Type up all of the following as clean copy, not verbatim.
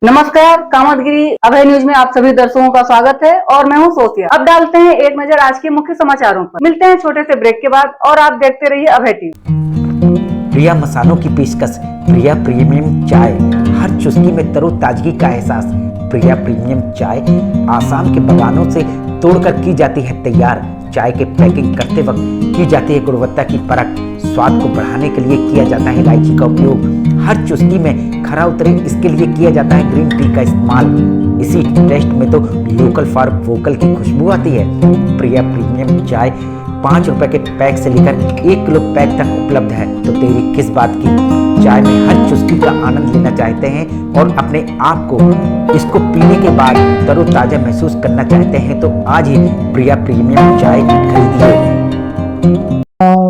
नमस्कार, कामतगिरी अभय न्यूज में आप सभी दर्शकों का स्वागत है और मैं हूं सोफिया। अब डालते हैं एक नजर आज के मुख्य समाचारों पर। मिलते हैं छोटे से ब्रेक के बाद और आप देखते रहिए अभय टीवी। प्रिया मसालों की पेशकश, प्रिया प्रीमियम चाय, हर चुस्की में तरोताजगी का एहसास। प्रिया प्रीमियम चाय आसाम के बागानों से तोड़कर की जाती है तैयार। चाय के पैकिंग करते वक्त की जाती है गुणवत्ता की परख। स्वाद को बढ़ाने के लिए किया जाता है इलायची का उपयोग। हर चुस्की में खरा उतरे इसके लिए किया जाता है ग्रीन टी का इस्तेमाल। इसी टेस्ट में तो लोकल फॉर वोकल की खुशबू आती है। प्रिया प्रीमियम चाय 5 रुपए के पैक से लेकर 1 किलो पैक तक उपलब्ध है। तो देरी किस बात की, चाय में हर चुस्की का आनंद लेना चाहते हैं और अपने आप को इसको पीने के बाद तरोताजा महसूस करना चाहते हैं तो आज ही प्रिया प्रीमियम चाय खरीदिए।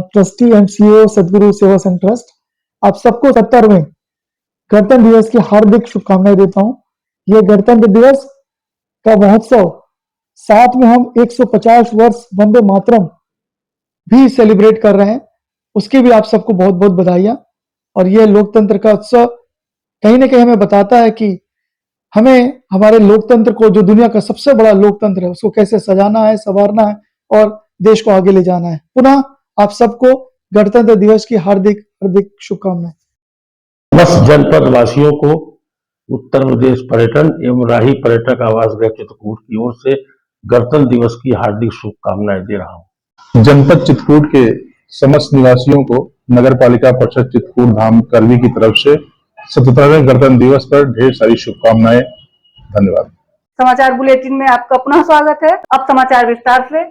ट्रस्टी एंड सीईओ सदगुरु सेवा संघ ट्रस्ट आप सबको 70वें गणतंत्र दिवस की हार्दिक शुभकामनाएं देता हूं। यह गणतंत्र दिवस का महोत्सव साथ में हम 150 वर्ष वंदे मातरम भी सेलिब्रेट कर रहे हैं, उसकी भी आप सबको बहुत बहुत बधाइयां। और यह लोकतंत्र का उत्सव कहीं ना कहीं हमें बताता है कि हमें हमारे लोकतंत्र को, जो दुनिया का सबसे बड़ा लोकतंत्र है, उसको कैसे सजाना है, संवारना है और देश को आगे ले जाना है। पुनः आप सबको गणतंत्र दिवस की हार्दिक हार्दिक शुभकामनाएं। समस्त जनपद वासियों को उत्तर प्रदेश पर्यटन एवं राही पर्यटक आवास गृह चित्रकूट की ओर से गणतंत्र दिवस की हार्दिक शुभकामनाएं दे रहा हूं। जनपद चित्रकूट के समस्त निवासियों को नगर पालिका परिषद चित्रकूट धाम करवी की तरफ से 77वें गणतंत्र दिवस पर ढेर सारी शुभकामनाएं। धन्यवाद। समाचार बुलेटिन में आपका पुनः स्वागत है। अब समाचार विस्तार से।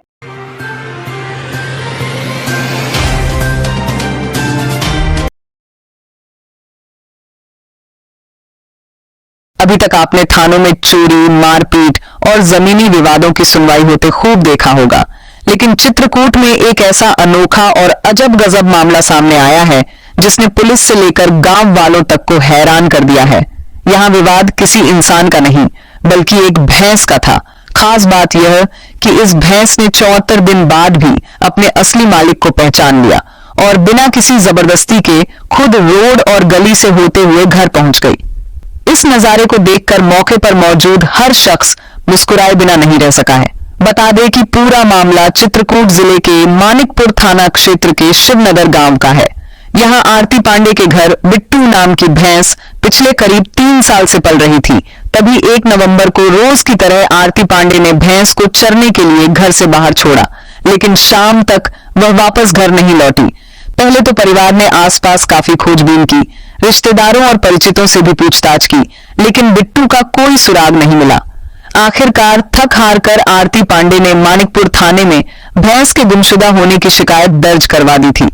अभी तक आपने थानों में चोरी, मारपीट और जमीनी विवादों की सुनवाई होते खूब देखा होगा, लेकिन चित्रकूट में एक ऐसा अनोखा और अजब गजब मामला सामने आया है जिसने पुलिस से लेकर गांव वालों तक को हैरान कर दिया है। यहां विवाद किसी इंसान का नहीं बल्कि एक भैंस का था। खास बात यह कि इस भैंस ने 74 दिन बाद भी अपने असली मालिक को पहचान लिया और बिना किसी जबरदस्ती के खुद रोड और गली से होते हुए घर पहुंच गई। इस नजारे को देखकर मौके पर मौजूद हर शख्स मुस्कुराए बिना नहीं रह सका है। बता दें कि पूरा मामला चित्रकूट जिले के मानिकपुर थाना क्षेत्र के शिवनगर गांव का है। यहां आरती पांडे के घर बिट्टू नाम की भैंस पिछले करीब 3 साल से पल रही थी। तभी 1 नवंबर को रोज की तरह आरती पांडे ने भैंस को चरने के लिए घर से बाहर छोड़ा, लेकिन शाम तक वह वापस घर नहीं लौटी। पहले तो परिवार ने आसपास काफी खोजबीन की, रिश्तेदारों और परिचितों से भी पूछताछ की, लेकिन बिट्टू का कोई सुराग नहीं मिला। आखिरकार थक हार कर आरती पांडे ने मानिकपुर थाने में भैंस के गुमशुदा होने की शिकायत दर्ज करवा दी थी।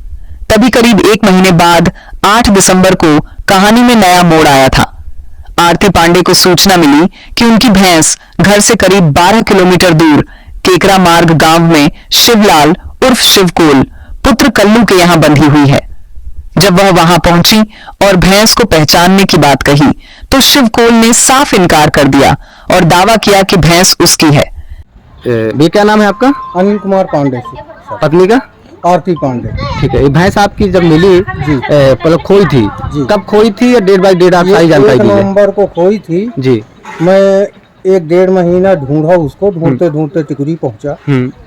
तभी करीब 1 महीने बाद 8 दिसंबर को कहानी में नया मोड़ आया था। आरती पांडे को सूचना मिली कि उनकी भैंस घर से करीब 12 किलोमीटर दूर केकरा मार्ग गांव में शिवलाल उर्फ शिवकोल पुत्र कल्लू के यहां बंधी हुई है। जब वह वहां पहुंची और भैंस को पहचानने की बात कही तो शिवकोल ने साफ इनकार कर दिया और दावा किया कि भैंस उसकी है। ये क्या नाम है आपका? अनिल कुमार पांडे। पत्नी का? आरती पांडे। ठीक है। ये भैंस आपकी जब मिली पहले खोई थी, कब खोई थी या डेट बाई डेट आप सारी जानकारी दीजिए। 1 नवंबर को खोई थी जी। मैं 1-1.5 महीना ढूंढा उसको, ढूंढते ढूंढते टिकुरी पहुंचा।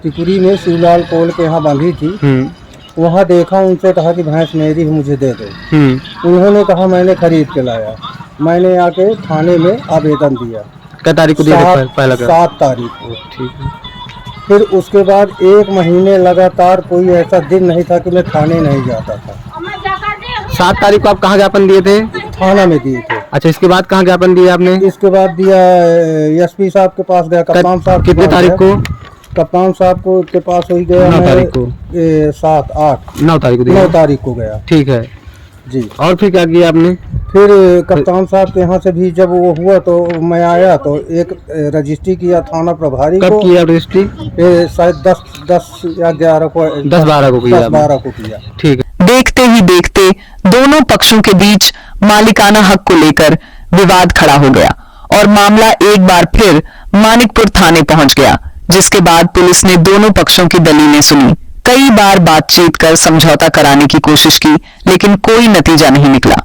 टिकुरी में शिवलाल कोल के यहाँ बांधी थी। वहाँ देखा, उनसे कहा कि भैंस मेरी है, मुझे दे दो। उन्होंने कहा मैंने खरीद के लाया। मैंने आके थाने में आवेदन दिया। क्या तारीख को दिया? पहला 7 तारीख को। ठीक है। फिर उसके बाद 1 महीने लगातार कोई ऐसा दिन नहीं था कि मैं थाने नहीं जाता था। 7 तारीख को आप कहाँ ज्ञापन दिए थे? थाना में दिए थे। अच्छा, इसके बाद कहाँ ज्ञापन दिया आपने? इसके बाद दिया एसपी साहब के पास गया, कप्तान साहब। कितने तारीख को? कप्तान साहब को के पास हो गया 9 तारीख को। 9 तारीख को गया। ठीक है जी। और फिर क्या किया आपने? फिर कप्तान साहब के यहाँ से भी जब वो हुआ तो मैं आया तो एक रजिस्ट्री किया थाना प्रभारी को। कब किया रजिस्ट्री? शायद 10 या 11 को, 10-12 को किया। 10-12 को किया। ठीक है। देखते ही देखते दोनों पक्षों के बीच मालिकाना हक को लेकर विवाद खड़ा हो गया और मामला एक बार फिर मानिकपुर थाने पहुंच गया, जिसके बाद पुलिस ने दोनों पक्षों की दलीलें सुनी। कई बार बातचीत कर समझौता कराने की कोशिश की, लेकिन कोई नतीजा नहीं निकला।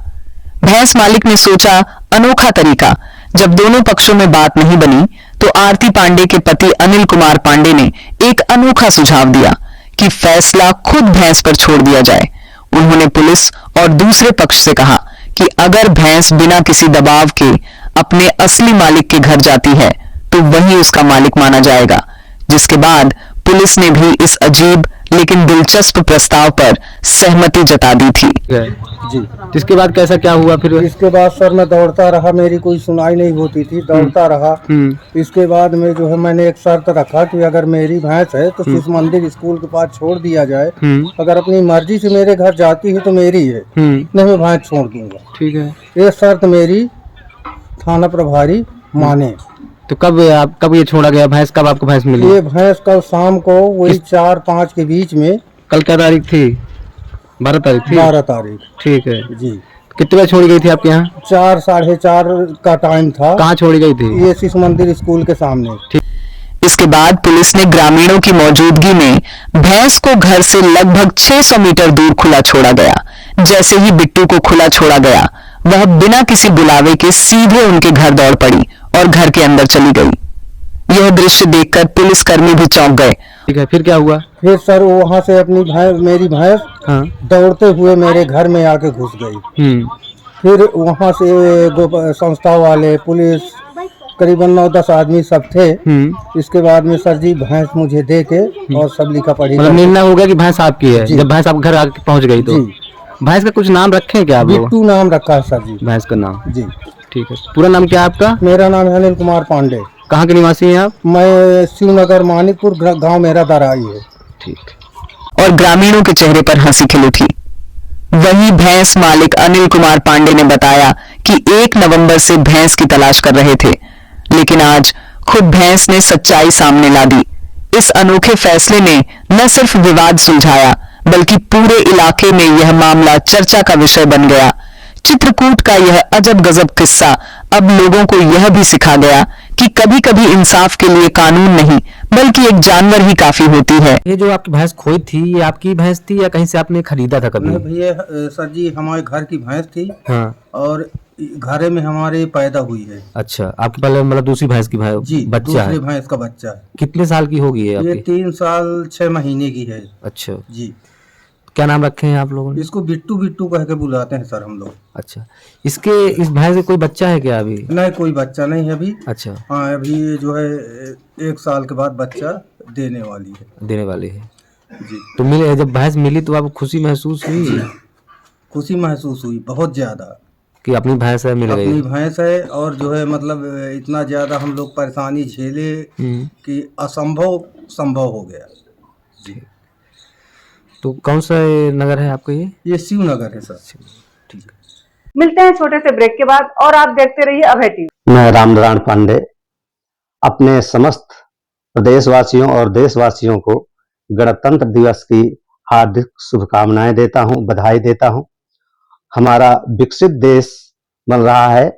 भैंस मालिक ने सोचा अनोखा तरीका, जब दोनों पक्षों में बात नहीं बनी तो आरती पांडे के पति अनिल कुमार पांडे ने एक अनोखा सुझाव दिया कि फैसला खुद भैंस पर छोड़ दिया जाए। उन्होंने पुलिस और दूसरे पक्ष से कहा कि अगर भैंस बिना किसी दबाव के अपने असली मालिक के घर जाती है तो वही उसका मालिक माना जाएगा, जिसके बाद पुलिस ने भी इस अजीब लेकिन दिलचस्प प्रस्ताव पर सहमति जता दी थी। जी, इसके बाद कैसा क्या हुआ फिर? इसके बाद सर मैं दौड़ता रहा, मेरी कोई सुनाई नहीं होती थी, दौड़ता रहा। इसके बाद में जो है मैंने एक शर्त रखा कि अगर मेरी भैंस है तो शिशु मंदिर स्कूल के पास छोड़ दिया जाए। अगर अपनी मर्जी से मेरे घर जाती है तो मेरी है, नहीं मैं भैंस छोड़ दूंगा। ठीक है, ये शर्त मेरी थाना प्रभारी माने। तो कब ये छोड़ा गया भैंस? कब आपको भैंस मिली? ये भैंस कल शाम को वही 4-5 के बीच में। कल क्या तारीख थी? 12 तारीख थी। 12 तारीख। ठीक है जी। कितने बजे छोड़ी गई थी आपके यहाँ? 4-4:30 का टाइम था। कहाँ छोड़ी गई थी? ये शिशु मंदिर स्कूल के सामने। इसके बाद पुलिस ने ग्रामीणों की मौजूदगी में भैंस को घर से लगभग 600 मीटर दूर खुला छोड़ा गया। जैसे ही बिट्टू को खुला छोड़ा गया, वह बिना किसी बुलावे के सीधे उनके घर दौड़ पड़ी और घर के अंदर चली गई। यह दृश्य देखकर पुलिस कर्मी भी चौंक गए। ठीक है, फिर क्या हुआ? फिर सर वहाँ से अपनी मेरी भैंस दौड़ते हुए मेरे घर में आके घुस गई। फिर वहाँ से संस्था वाले, पुलिस, करीबन 9-10 आदमी सब थे। इसके बाद में सर जी भैंस मुझे दे के और सब लिखा पढ़ी। मतलब निर्णय हो गया कि भैंस आपकी है। जब भैंस आपके घर आके पहुँच गई तो भैंस का कुछ नाम रखे क्या आप लोग? बिट्टू नाम रखा है सर जी भैंस का नाम। जी ठीक है, पूरा नाम क्या है आपका? मेरा नाम है अनिल कुमार पांडे। कहाँ के निवासी हैं आप? मैं शिवनगर मानिकपुर गांव मेरा दराई है। ठीक। और ग्रामीणों के चेहरे पर हंसी खिल उठी। वही भैंस मालिक अनिल कुमार पांडे ने बताया कि 1 नवंबर से भैंस की तलाश कर रहे थे, लेकिन आज खुद भैंस ने सच्चाई सामने ला दी। इस अनोखे फैसले ने न सिर्फ विवाद सुलझाया बल्कि पूरे इलाके में यह मामला चर्चा का विषय बन गया। चित्रकूट का यह अजब गजब किस्सा अब लोगों को यह भी सिखा गया कि कभी कभी इंसाफ के लिए कानून नहीं बल्कि एक जानवर ही काफी होती है। ये जो आपकी भैंस खोई थी, ये आपकी भैंस थी या कहीं से आपने खरीदा था कभी? भैया सर जी हमारे घर की भैंस थी। हाँ। और घरे में हमारे पैदा हुई है। अच्छा, आपके पहले मतलब दूसरी भैंस की भैंस जी, बच्चा है? भैंस का बच्चा है। कितने साल की होगी ये? ये 3 साल 6 महीने की है। अच्छा जी। क्या नाम रखे हैं आप लोगों ने? इसको बिट्टू बिट्टू कह के बुलाते हैं सर हम लोग। अच्छा, इस भैंस से कोई बच्चा है क्या अभी? नहीं, कोई बच्चा नहीं है अभी। अच्छा। हाँ, अभी जो है 1 साल के बाद बच्चा देने वाली है। जी। तो मिले, जब भैंस मिली तो आपको खुशी महसूस हुई? खुशी महसूस हुई बहुत ज्यादा कि अपनी भैंस है, मिल गई। अपनी भैंस है। और जो है मतलब इतना ज्यादा हम लोग परेशानी झेले कि असंभव संभव हो गया। जी। तो कौन सा नगर है आपका? ये शिवनगर है सर। ठीक है, मिलते हैं छोटे से ब्रेक के बाद और आप देखते रहिए अभय टीवी। मैं रामनारायण पांडे अपने समस्त प्रदेशवासियों और देशवासियों को गणतंत्र दिवस की हार्दिक शुभकामनाएं देता हूं, बधाई देता हूं। हमारा विकसित देश बन रहा है।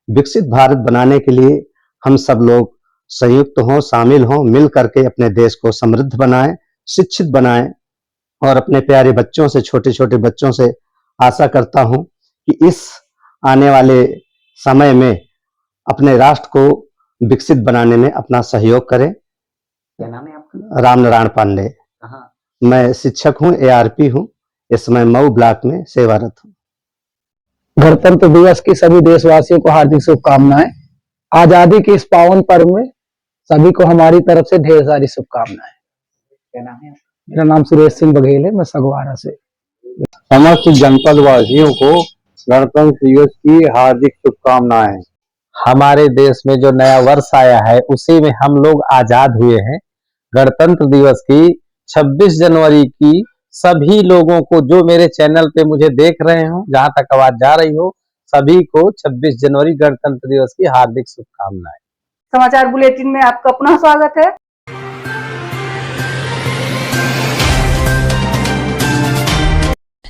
विकसित भारत बनाने के लिए हम सब लोग संयुक्त हों, शामिल हों, मिल करके अपने देश को समृद्ध बनाएं, शिक्षित बनाएं। और अपने प्यारे बच्चों से, छोटे छोटे बच्चों से आशा करता हूं कि इस आने वाले समय में अपने राष्ट्र को विकसित बनाने में अपना सहयोग करें। क्या नाम है आपका? रामनारायण पांडे। मैं शिक्षक हूं, ARP हूं। इस समय मऊ ब्लॉक में सेवारत हूं। गणतंत्र दिवस की सभी देशवासियों को हार्दिक शुभकामनाएं। आजादी के इस पावन पर्व में सभी को हमारी तरफ से ढेर सारी शुभकामनाएं। क्या नाम है? मेरा नाम सुरेश सिंह बघेल है, मैं सगवारा से। समस्त जनपद वासियों को गणतंत्र दिवस की हार्दिक शुभकामनाएं। हमारे देश में जो नया वर्ष आया है उसी में हम लोग आजाद हुए हैं। गणतंत्र दिवस की 26 जनवरी की सभी लोगों को, जो मेरे चैनल पे मुझे देख रहे हो, जहां तक आवाज जा रही हो, सभी को 26 जनवरी गणतंत्र दिवस की हार्दिक शुभकामनाएं। समाचार बुलेटिन में आपका पुनः स्वागत है।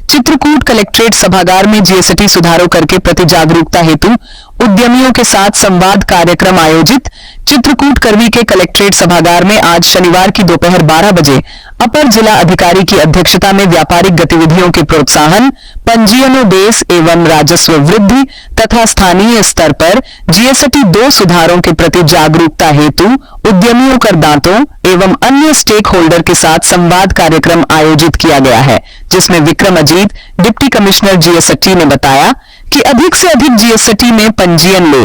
चित्रकूट कलेक्ट्रेट सभागार में GST सुधारों करके प्रति जागरूकता हेतु उद्यमियों के साथ संवाद कार्यक्रम आयोजित। चित्रकूट करवी के कलेक्ट्रेट सभागार में आज शनिवार की दोपहर 12 बजे अपर जिला अधिकारी की अध्यक्षता में व्यापारिक गतिविधियों के प्रोत्साहन, पंजीयनों एवं राजस्व वृद्धि तथा स्थानीय स्तर पर जीएसटी 2 सुधारों के प्रति जागरूकता हेतु उद्यमियों, करदाताओं एवं अन्य स्टेक होल्डर के साथ संवाद कार्यक्रम आयोजित किया गया है, जिसमें Vikram Ajit, deputy commissioner GST ने बताया कि अधिक से अधिक जीएसटी में पंजीयन ले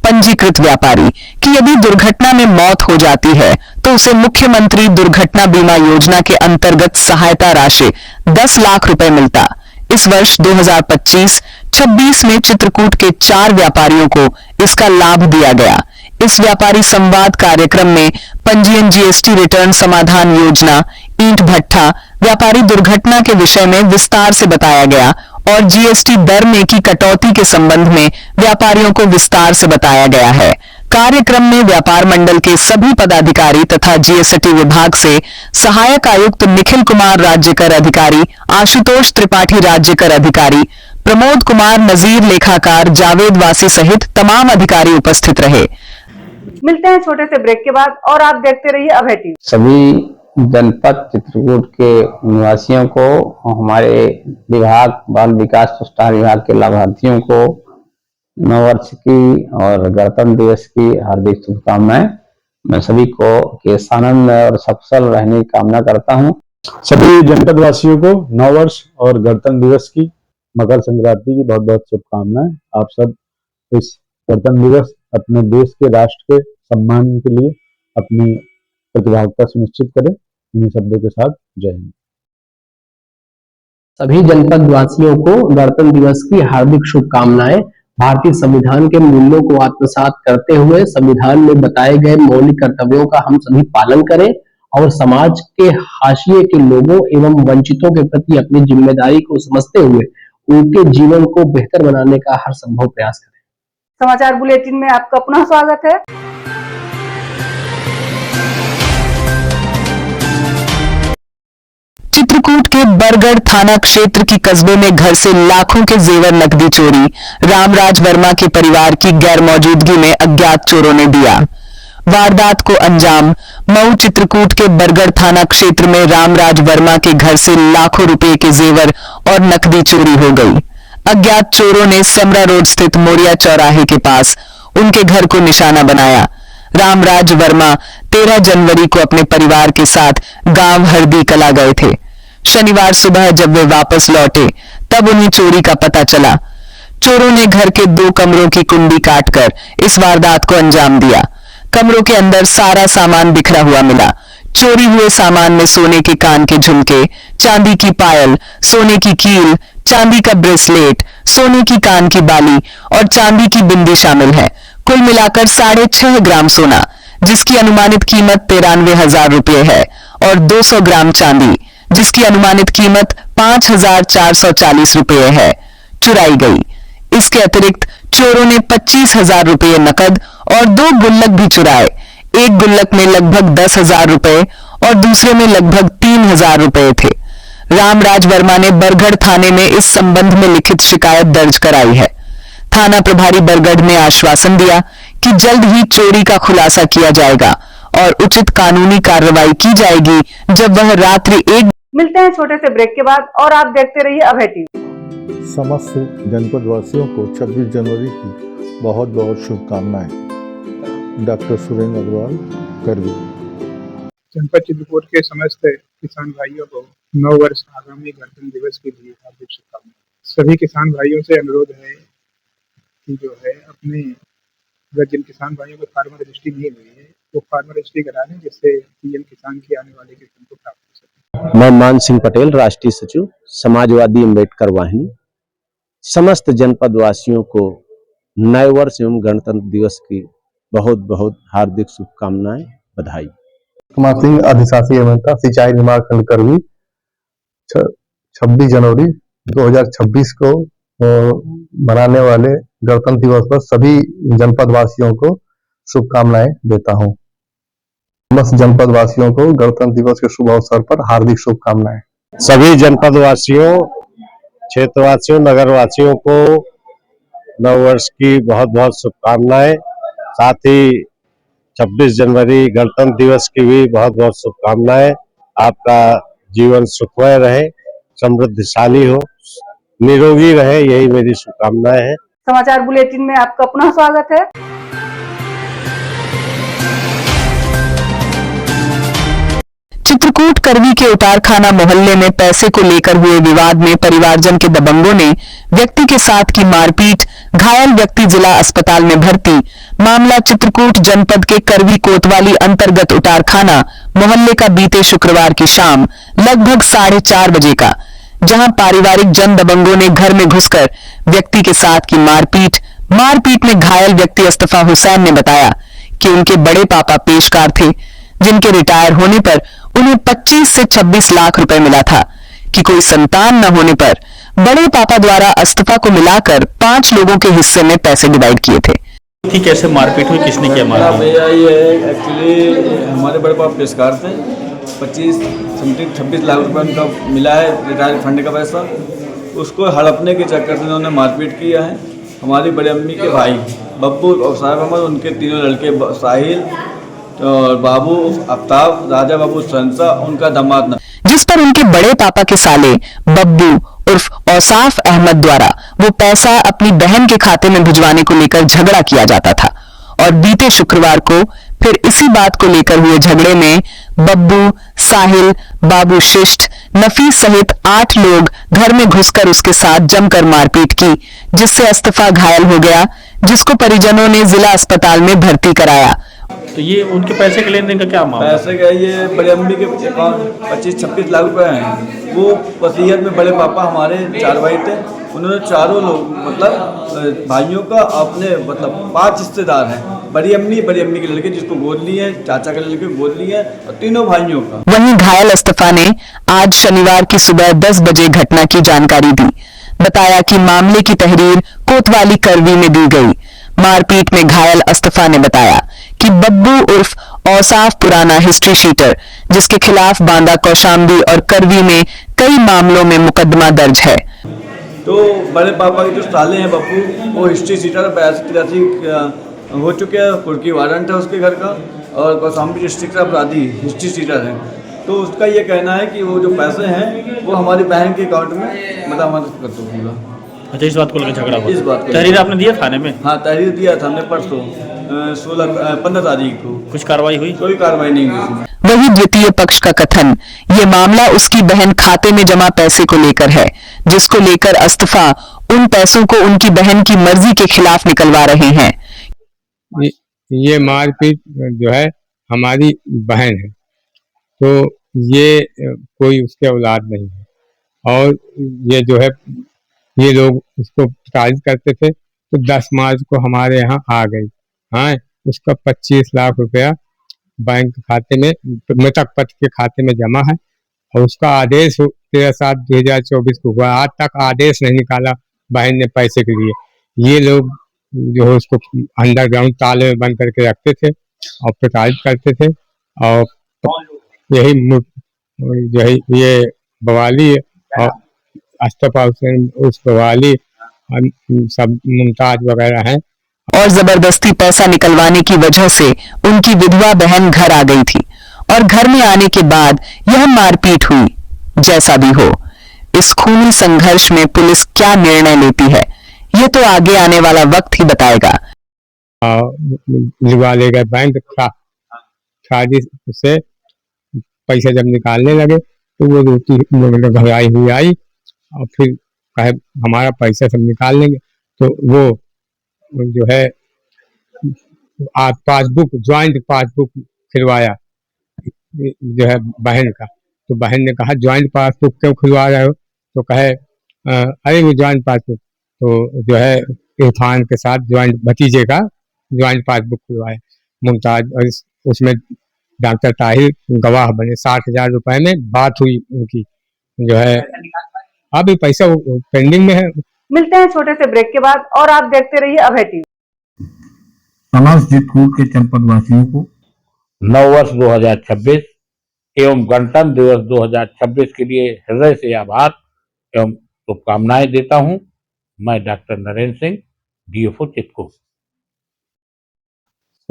पंजीकृत व्यापारी कि यदि दुर्घटना में मौत हो जाती है तो उसे मुख्यमंत्री दुर्घटना बीमा योजना के अंतर्गत सहायता राशि 10 लाख रुपए मिलता। इस वर्ष 2025-26 में चित्रकूट के 4 व्यापारियों को इसका लाभ दिया गया। इस व्यापारी संवाद कार्यक्रम में पंजीयन, जीएसटी रिटर्न समाधान योजना, ईंट भट्ठा, व्यापारी दुर्घटना के विषय में विस्तार से बताया गया और जीएसटी दर में की कटौती के संबंध में व्यापारियों को विस्तार से बताया गया है। कार्यक्रम में व्यापार मंडल के सभी पदाधिकारी तथा जीएसटी विभाग से सहायक आयुक्त निखिल कुमार राज्य कर अधिकारी, आशुतोष त्रिपाठी राज्य कर अधिकारी, प्रमोद कुमार नजीर लेखाकार, जावेद वासी सहित तमाम अधिकारी उपस्थित रहे। मिलते हैं छोटे से ब्रेक के बाद और आप देखते रहिए अभय टीवी। सभी जनपद चित्रकूट के निवासियों को, हमारे विभाग बाल विकास पुरस्कार विभाग के लाभार्थियों को नववर्ष की और गणतंत्र दिवस की हार्दिक शुभकामनाएं। मैं सभी को केस आनंद और सफल रहने की कामना करता हूं। सभी जनपद वासियों को नववर्ष और गणतंत्र दिवस की, मकर संक्रांति की बहुत बहुत शुभकामनाएं। आप सब इस गणतंत्र दिवस अपने देश के, राष्ट्र के सम्मान के लिए अपनी प्रतिभागिता सुनिश्चित करें। इन्हीं शब्दों के साथ जय हिंद। सभी जनपद वासियों को गणतंत्र दिवस की हार्दिक शुभकामनाएं। भारतीय संविधान के मूल्यों को आत्मसात करते हुए संविधान में बताए गए मौलिक कर्तव्यों का हम सभी पालन करें और समाज के हाशिए के लोगों एवं वंचितों के प्रति अपनी जिम्मेदारी को समझते हुए उनके जीवन को बेहतर बनाने का हर संभव प्रयास करें। समाचार बुलेटिन में आपका पुनः स्वागत है। चित्रकूट के बरगढ़ थाना क्षेत्र की कस्बे में घर से लाखों के जेवर नकदी चोरी रामराज वर्मा के परिवार की गैर मौजूदगी में अज्ञात चोरों ने दिया। वारदात को अंजाम मऊ चित्रकूट के बरगढ़ थाना क्षेत्र में रामराज वर्मा के घर से लाखों रुपए के जेवर और नकदी चोरी हो गई। अज्ञात चोरों ने समरा रोड स्थित मोरिया चौराहे के पास उनके घर को निशाना बनाया। रामराज वर्मा 13 जनवरी को अपने परिवार के साथ गांव हरदी कला गए थे। शनिवार सुबह जब वे वापस लौटे तब उन्हें चोरी का पता चला। चोरों ने घर के 2 कमरों की कुंडी काटकर इस वारदात को अंजाम दिया। कमरों के अंदर सारा सामान बिखरा हुआ मिला। चोरी हुए सामान में सोने के कान के झुमके, चांदी की पायल, सोने की कील, चांदी का ब्रेसलेट, सोने की कान की बाली और चांदी की बिंदी शामिल है। कुल मिलाकर 6.5 ग्राम सोना, जिसकी अनुमानित कीमत 93,000 रुपये है, और 200 ग्राम चांदी, जिसकी अनुमानित कीमत 5,440 रुपये है, चुराई गई। इसके अतिरिक्त चोरों ने 25,000 रुपये नकद और 2 गुल्लक भी चुराए। एक गुल्लक में लगभग 10,000 रुपये और दूसरे में लगभग 3,000 रुपये थे। रामराज वर्मा ने बरगढ़ थाने में इस संबंध में लिखित शिकायत दर्ज कराई है। थाना प्रभारी बरगढ़ ने आश्वासन दिया कि जल्द ही चोरी का खुलासा किया जाएगा और उचित कानूनी कार्रवाई की जाएगी जब वह रात्रि 1। मिलते हैं छोटे से ब्रेक के बाद और आप देखते रहिए अभय टीवी। समस्त जनपद वासियों को 26 जनवरी की बहुत बहुत शुभकामनाएं। डॉक्टर सुरेंद्र अग्रवाल, करवी। जनपद चित्रकूट के समस्त किसान भाइयों को नव वर्ष आगामी गणतंत्र दिवस के लिए हार्दिक शुभकामनाएं। सभी किसान भाइयों से अनुरोध है कि जो है अपने अगर जिन किसान भाइयों को फार्मर रजिस्ट्री नहीं हुई है वो फार्मर रजिस्ट्री करा लें, जिससे पीएम किसान की आने वाले किसान को प्राप्त हो सके। मैं मान सिंह पटेल, राष्ट्रीय सचिव, समाजवादी अम्बेडकर वाहिनी। समस्त जनपद वासियों को नए वर्ष एवं गणतंत्र दिवस की बहुत बहुत हार्दिक शुभकामनाएं, बधाई। कुमार सिंह, अधिशासी अभियंता, सिंचाई निर्माण खंड, करवी। 26 जनवरी 2026 को मनाने वाले गणतंत्र दिवस पर सभी जनपद वासियों को शुभकामनाएं देता हूं। समस्त जनपद वासियों को गणतंत्र दिवस के शुभ अवसर पर हार्दिक शुभकामनाएं। सभी जनपद वासियों, क्षेत्रवासियों, नगरवासियों को नव वर्ष की बहुत बहुत शुभकामनाएं। साथ ही 26 जनवरी गणतंत्र दिवस की भी बहुत बहुत शुभकामनाएं। आपका जीवन सुखमय रहे, समृद्धिशाली हो, निरोगी रहे, यही मेरी शुभकामनाएं हैं। समाचार बुलेटिन में आपका पुनः स्वागत है। चित्रकूट करवी के उतारखाना मोहल्ले में पैसे को लेकर हुए विवाद में परिवारजन के दबंगों ने व्यक्ति के साथ की मारपीट, घायल व्यक्ति जिला अस्पताल में भर्ती। मामला चित्रकूट जनपद के करवी कोतवाली अंतर्गत उतारखाना मोहल्ले का बीते शुक्रवार की शाम लगभग 4:30 बजे का, जहां पारिवारिक जन दबंगों ने घर में घुसकर व्यक्ति के साथ की मारपीट में घायल व्यक्ति अस्तफा हुसैन ने बताया कि उनके बड़े पापा पेशकार थे, जिनके रिटायर होने पर उन्हें 25 से 26 लाख रुपए मिला था कि कोई संतान न होने पर बड़े पापा द्वारा अस्तफा को मिलाकर 5 लोगों के हिस्से में पैसे डिवाइड किए थे। कैसे मारपीट हुई, किसने किया मारपीट? भैया ये एक्चुअली हमारे बड़े पापा पेशकार थे, 26 लाख रुपए उनका मिला है रिटायर फंड का पैसा, उसको हड़पने के चक्कर से उन्होंने मारपीट किया है। हमारी बड़ी अम्मी के भाई बब्बू और साहब अहमद, उनके तीनों लड़के साहिल और बाबू आफ्ताब, राजा बाबू संसा, उनका दामाद, जिस पर उनके बड़े पापा के साले बब्बू उर्फ औसाफ अहमद द्वारा वो पैसा अपनी बहन के खाते में भिजवाने को लेकर झगड़ा किया जाता था। और बीते शुक्रवार को फिर इसी बात को लेकर हुए झगड़े में बब्बू, साहिल, बाबू शिष्ट, नफीस सहित 8 लोग घर में घुसकर उसके साथ जमकर मारपीट की, जिससे अस्तफा घायल हो गया, जिसको परिजनों ने जिला अस्पताल में भर्ती कराया। तो ये उनके पैसे के लेन देन का क्या मामला? पैसे का ये बड़े अम्मी के अकाउंट 25-26 लाख रुपए हैं। वो वसीयत में बड़े पापा हमारे 4 भाई थे, उन्होंने चारों लोग मतलब भाइयों का अपने मतलब 5 रिश्तेदार हैं, बड़ी अम्मी के लड़के जिसको गोद लिए हैं, चाचा के लड़के गोद लिए हैं, और तीनों भाइयों का। वहीं घायल अस्तफा ने आज शनिवार की सुबह 10 बजे घटना की जानकारी दी। बताया कि मामले की तहरीर कोतवाली करवी में दी गई। मारपीट में घायल अस्तफा ने बताया कि बब्बू उर्फ औसाफ पुराना हिस्ट्री शीटर, जिसके खिलाफ बांदा, कौशाम्बी और करवी में कई मामलों में मुकदमा दर्ज है। तो बड़े पापा के जो साले हैं बब्बू, वो हिस्ट्री सीटर 82-83 हो चुके हैं, कुर्की वारंट है उसके घर का, और कौशाम्बी डिस्ट्रिक्ट का अपराधी हिस्ट्री सीटर है। तो उसका ये कहना है कि वो जो पैसे हैं वो हमारी बहन के अकाउंट में मदद कर दो पूरा। अच्छा, इस बात को लेकर झगड़ा हुआ? इस बात को तहरीर आपने दिया थाने में? हाँ, तहरीर दिया था हमने परसों 15 तारीख को। कुछ कार्रवाई हुई? कोई कार्रवाई नहीं हुई। वही द्वितीय पक्ष का कथन, ये मामला उसकी बहन खाते में जमा पैसे को लेकर है, जिसको लेकर अस्तफा उन पैसों को उनकी बहन की मर्जी के खिलाफ निकलवा रहे हैं। ये मारपीट जो है हमारी बहन है, तो ये कोई उसके औलाद नहीं है, और ये जो है ये लोग उसको प्रताड़ित करते थे। तो 10 मार्च को हमारे यहाँ आ गई। हाँ, उसका 25 लाख रुपया बैंक खाते में, मृतक पति के खाते में जमा है, और उसका आदेश 13/7/2024 को हुआ। आज तक आदेश नहीं निकाला बहन ने पैसे के लिए। ये लोग जो है उसको अंडरग्राउंड ताले में बंद करके रखते थे और प्रताड़ित करते थे। और यही जो है ये बवाली और अस्तफा हुसैन उस बवाली सब मुमताज वगैरह हैं। और जबरदस्ती पैसा निकलवाने की वजह से उनकी विधवा बहन घर आ गई थी, और घर में आने के बाद यह मारपीट हुई। जैसा भी हो, इस खूनी संघर्ष में पुलिस क्या निर्णय लेती है, ये तो आगे आने वाला वक्त ही बताएगा। लिवा ले गए बैंक शादी से पैसा जब निकालने लगे तो वो रोटी घबराई हुई आई, और फिर कहे हमारा पैसा सब निकाल लेंगे। तो वो जो है पासबुक, ज्वाइंट पासबुक खुलवाया जो है बहन का। तो बहन ने कहा ज्वाइंट पासबुक क्यों खुलवा रहे हो? तो कहे अरे वो ज्वाइंट पासबुक, तो जो है इरफान के साथ ज्वाइंट भतीजे का ज्वाइंट पासबुक खुलवाया मुमताज, और उसमें डॉक्टर ताहिर गवाह बने। 60,000 रुपए में बात हुई उनकी, जो है अभी पैसा पेंडिंग में है। मिलते हैं छोटे से ब्रेक के बाद, और आप देखते रहिए अभय टीवी। समस्त चित्रकूट के जनपद वासियों को नववर्ष 2026 एवं गणतंत्र दिवस 2026 के लिए हृदय से आभार एवं शुभकामनाएं देता हूं। मैं डॉक्टर नरेंद्र सिंह, डीएफओ चित्रकूट।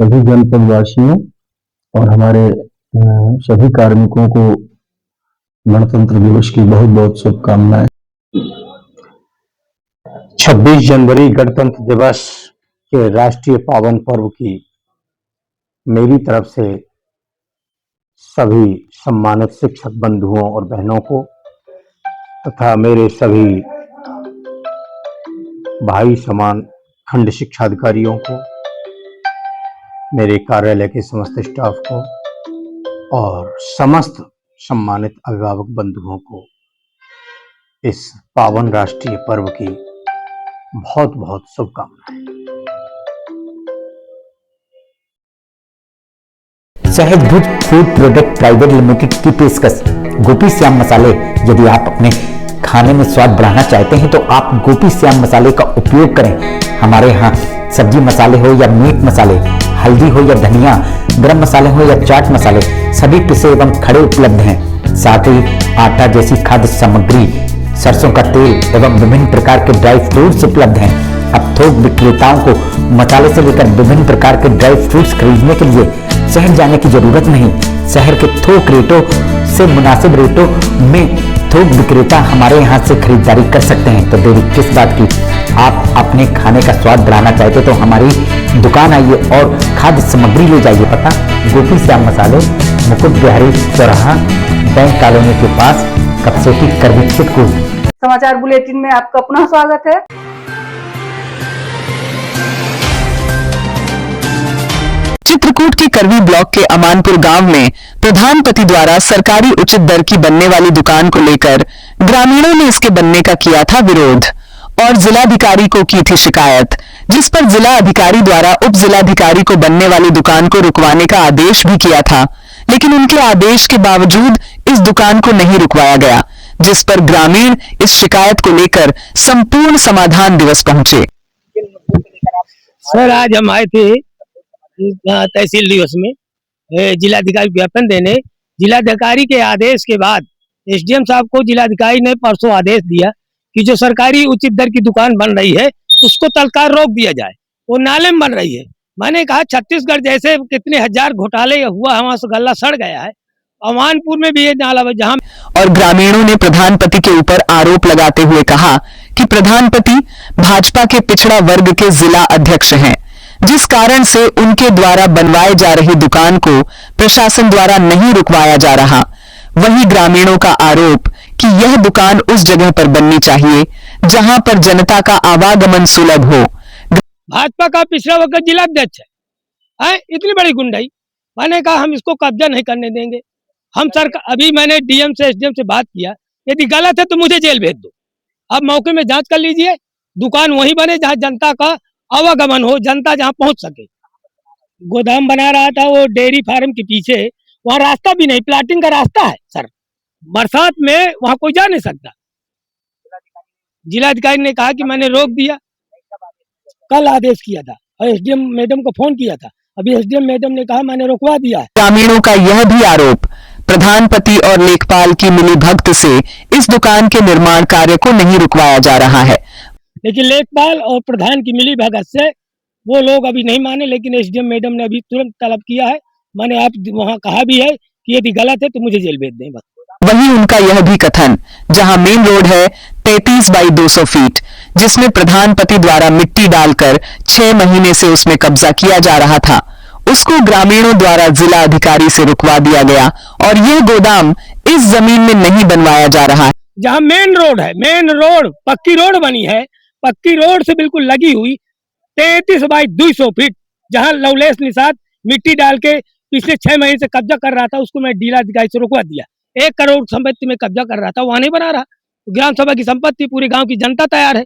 सभी जनपद वासियों और हमारे सभी कार्मिकों को गणतंत्र दिवस की बहुत बहुत शुभकामनाएं। 26 जनवरी गणतंत्र दिवस के राष्ट्रीय पावन पर्व की मेरी तरफ से सभी सम्मानित शिक्षक बंधुओं और बहनों को तथा मेरे सभी भाई समान खंड शिक्षा अधिकारियों को, मेरे कार्यालय के समस्त स्टाफ को और समस्त सम्मानित अभिभावक बंधुओं को इस पावन राष्ट्रीय पर्व की बहुत बहुत शुभकामनाएं। शहद भुज फूड प्रोडक्ट प्राइवेट लिमिटेड की पेशकश गोपी श्याम मसाले। यदि आप अपने खाने में स्वाद बढ़ाना चाहते हैं तो आप गोपी श्याम मसाले का उपयोग करें। हमारे यहाँ सब्जी मसाले हो या मीट मसाले, हल्दी हो या धनिया, गरम मसाले हो या चाट मसाले, सभी पिसे एवं खड़े उपलब्ध हैं। साथ ही आटा जैसी खाद्य सामग्री, सरसों का तेल एवं विभिन्न प्रकार के ड्राई फ्रूट्स उपलब्ध हैं। अब थोक विक्रेताओं को मसाले से लेकर विभिन्न प्रकार के ड्राई फ्रूट्स खरीदने के लिए शहर जाने की जरूरत नहीं। शहर के थोक रेटों से मुनासिब रेटों में थोक विक्रेता हमारे यहाँ से खरीदारी कर सकते हैं। तो देरी किस बात की, आप अपने खाने का स्वाद बढ़ाना चाहते तो हमारी दुकान आइए और खाद्य सामग्री ले जाइए। पता गोपी श्याम मसाले, मुकुट बिहारी चौराहा, बैंक कॉलोनी के पास, कपसेटी करवी चित्रकूट। समाचार बुलेटिन में आपका पुनः स्वागत है। चित्रकूट के करवी ब्लॉक के अमानपुर गांव में प्रधानपति द्वारा सरकारी उचित दर की बनने वाली दुकान को लेकर ग्रामीणों ने इसके बनने का किया था विरोध और जिलाधिकारी को की थी शिकायत, जिस पर जिला अधिकारी द्वारा उप जिलाधिकारी को बनने वाली दुकान को रुकवाने का आदेश भी किया था, लेकिन उनके आदेश के बावजूद इस दुकान को नहीं रुकवाया गया, जिस पर ग्रामीण इस शिकायत को लेकर संपूर्ण समाधान दिवस पहुंचे। सर, आज हम आए थे तहसील दिवस में जिलाधिकारी ज्ञापन देने। जिलाधिकारी के आदेश के बाद एसडीएम साहब को जिलाधिकारी ने परसों आदेश दिया कि जो सरकारी उचित दर की दुकान बन रही है उसको तत्काल रोक दिया जाए, वो नाले में बन रही है। मैंने कहा छत्तीसगढ़ जैसे कितने हजार घोटाले हुआ, हमारा से गला सड़ गया है, अमानपुर में भी ये नाला जहाँ। और ग्रामीणों ने प्रधानपति के ऊपर आरोप लगाते हुए कहा कि प्रधानपति भाजपा के पिछड़ा वर्ग के जिला अध्यक्ष हैं, जिस कारण से उनके द्वारा बनवाए जा रही दुकान को प्रशासन द्वारा नहीं रुकवाया जा रहा। वहीं ग्रामीणों का आरोप कि यह दुकान उस जगह पर बननी चाहिए जहां पर जनता का आवागमन सुलभ हो। भाजपा का पिछड़ा वर्ग जिलाध्यक्ष है, इतनी बड़ी गुंडाई। मैंने कहा हम इसको कब्जा नहीं करने देंगे। हम सरकार, अभी मैंने डीएम से एसडीएम से बात किया, यदि गलत है तो मुझे जेल भेज दो। अब मौके में जांच कर लीजिए, दुकान वहीं बने जहां जनता का आवागमन हो, जनता जहां पहुंच सके। गोदाम बना रहा था वो डेयरी फार्म के पीछे, वहां रास्ता भी नहीं, प्लाटिंग का रास्ता है सर, बरसात में वहां कोई जा नहीं सकता। जिलाधिकारी ने कहा कि मैंने रोक दिया, कल आदेश किया था और एसडीएम मैडम को फोन किया था, अभी एसडीएम मैडम ने कहा मैंने रुकवा दिया है। ग्रामीणों का यह भी आरोप प्रधानपति और लेखपाल की मिलीभगत से इस दुकान के निर्माण कार्य को नहीं रुकवाया जा रहा है, लेकिन लेखपाल और प्रधान की मिली भगत से वो लोग अभी नहीं माने। लेकिन एसडीएम मैडम ने अभी तुरंत तलब किया है, मैंने आप वहां कहा भी है कि यदि गलत है तो मुझे जेल भेज दें बस। वहीं उनका यह भी कथन, जहां मेन रोड है 33 बाई 200 फीट, जिसमें प्रधानपति द्वारा मिट्टी डालकर 6 महीने से उसमें कब्जा किया जा रहा था, उसको ग्रामीणों द्वारा जिला अधिकारी से रुकवा दिया गया और यह गोदाम इस जमीन में नहीं बनवाया जा रहा है। जहां मेन रोड है, मेन रोड पक्की रोड बनी है, पक्की रोड से बिल्कुल लगी हुई 33 बाई 200 फीट, जहां लवलेश निषाद मिट्टी डाल के पिछले 6 महीने से कब्जा कर रहा था, उसको मैं जिलाधिकारी से रुकवा दिया। 1 करोड़ संपत्ति में कब्जा कर रहा था, वहां नहीं बना रहा। ग्राम सभा की संपत्ति पूरे गांव की जनता तैयार है।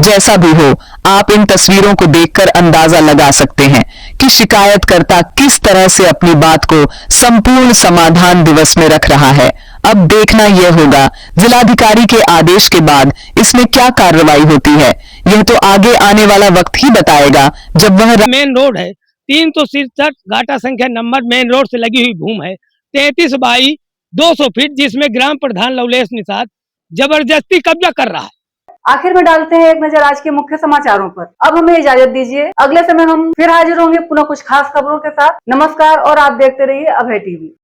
जैसा भी हो, आप इन तस्वीरों को देखकर अंदाजा लगा सकते हैं कि शिकायतकर्ता किस तरह से अपनी बात को संपूर्ण समाधान दिवस में रख रहा है। अब देखना यह होगा जिलाधिकारी के आदेश के बाद इसमें क्या कार्रवाई होती है। यह तो आगे आने वाला वक्त ही बताएगा, जब वह मेन रोड है 367 घाटा संख्या नंबर मेन रोड से लगी हुई भूमि है 33 बाई 200 फीट, जिसमें ग्राम प्रधान लवलेश निषाद जबरदस्ती कब्जा कर रहा है। आखिर में डालते हैं एक नजर आज के मुख्य समाचारों पर। अब हमें इजाजत दीजिए, अगले समय हम फिर हाजिर होंगे पुनः कुछ खास खबरों के साथ। नमस्कार और आप देखते रहिए अभय टीवी।